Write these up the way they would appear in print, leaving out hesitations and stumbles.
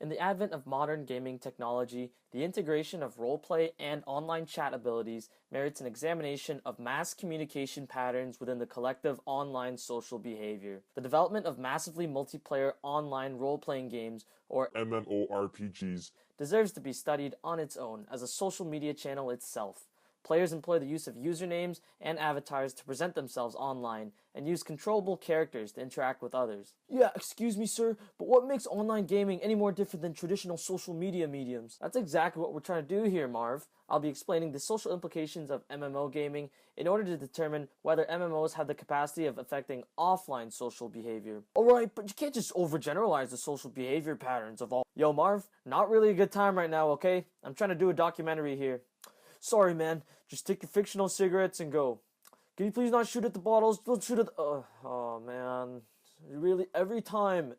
In the advent of modern gaming technology, the integration of roleplay and online chat abilities merits an examination of mass communication patterns within the collective online social behavior. The development of massively multiplayer online role-playing games, or MMORPGs, deserves to be studied on its own as a social media channel itself. Players employ the use of usernames and avatars to present themselves online and use controllable characters to interact with others. Yeah, excuse me, sir, but what makes online gaming any more different than traditional social media mediums? That's exactly what we're trying to do here, Marv. I'll be explaining the social implications of MMO gaming in order to determine whether MMOs have the capacity of affecting offline social behavior. Alright, but you can't just overgeneralize the social behavior patterns of all. Yo, Marv, not really a good time right now, okay? I'm trying to do a documentary here. Sorry, man. Just take your fictional cigarettes and go. Can you please not shoot at the bottles? Don't shoot at the... oh, man. Really? Every time.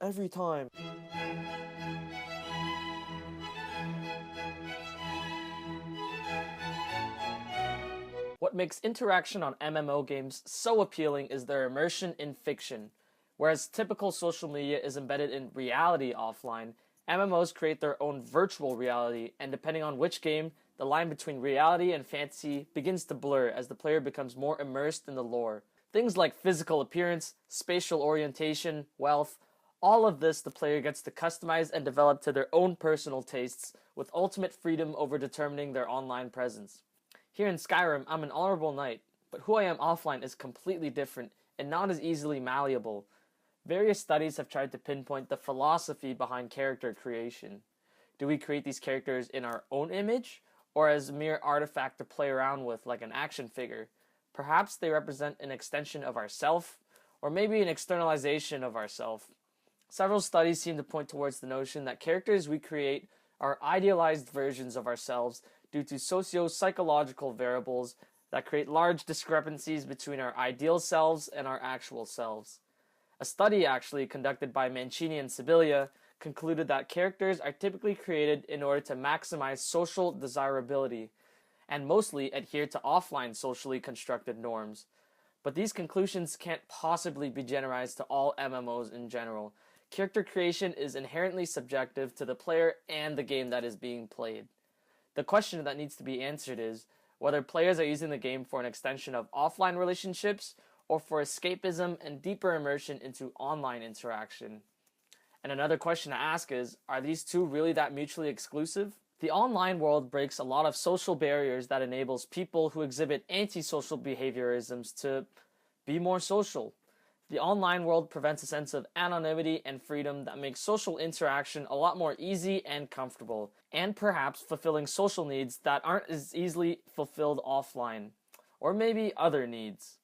What makes interaction on MMO games so appealing is their immersion in fiction. Whereas typical social media is embedded in reality offline, MMOs create their own virtual reality, and depending on which game, the line between reality and fantasy begins to blur as the player becomes more immersed in the lore. Things like physical appearance, spatial orientation, wealth, all of this the player gets to customize and develop to their own personal tastes, with ultimate freedom over determining their online presence. Here in Skyrim, I'm an honorable knight, but who I am offline is completely different and not as easily malleable. Various studies have tried to pinpoint the philosophy behind character creation. Do we create these characters in our own image, or as a mere artifact to play around with like an action figure? Perhaps they represent an extension of ourself, or maybe an externalization of ourself. Several studies seem to point towards the notion that characters we create are idealized versions of ourselves due to socio-psychological variables that create large discrepancies between our ideal selves and our actual selves. A study actually conducted by Mancini and Sibilla concluded that characters are typically created in order to maximize social desirability and mostly adhere to offline socially constructed norms. But these conclusions can't possibly be generalized to all MMOs in general. Character creation is inherently subjective to the player and the game that is being played. The question that needs to be answered is whether players are using the game for an extension of offline relationships or for escapism and deeper immersion into online interaction. And another question to ask is, are these two really that mutually exclusive? The online world breaks a lot of social barriers that enables people who exhibit antisocial behaviorisms to be more social. The online world prevents a sense of anonymity and freedom that makes social interaction a lot more easy and comfortable, and perhaps fulfilling social needs that aren't as easily fulfilled offline, or maybe other needs.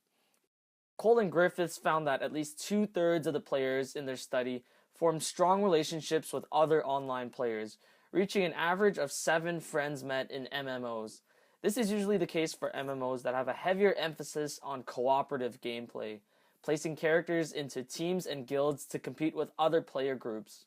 Cole and Griffiths found that at least 2/3 of the players in their study formed strong relationships with other online players, reaching an average of 7 friends met in MMOs. This is usually the case for MMOs that have a heavier emphasis on cooperative gameplay, placing characters into teams and guilds to compete with other player groups.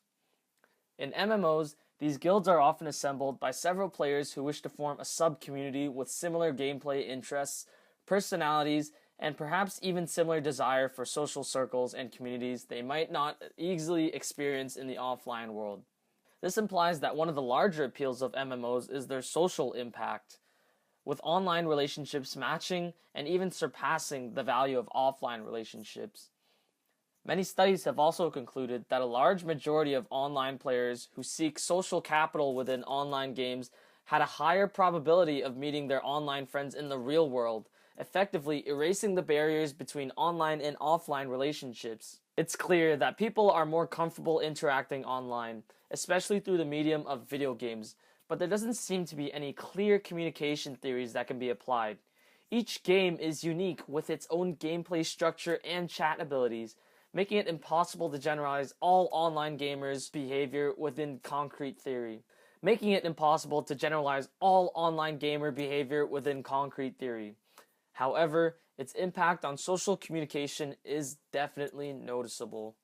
In MMOs, these guilds are often assembled by several players who wish to form a sub-community with similar gameplay interests, personalities, and perhaps even similar desire for social circles and communities they might not easily experience in the offline world. This implies that one of the larger appeals of MMOs is their social impact, with online relationships matching and even surpassing the value of offline relationships. Many studies have also concluded that a large majority of online players who seek social capital within online games had a higher probability of meeting their online friends in the real world, effectively erasing the barriers between online and offline relationships. It's clear that people are more comfortable interacting online, especially through the medium of video games, but there doesn't seem to be any clear communication theories that can be applied. Each game is unique with its own gameplay structure and chat abilities, making it impossible to generalize all online gamers' behavior within concrete theory. However, its impact on social communication is definitely noticeable.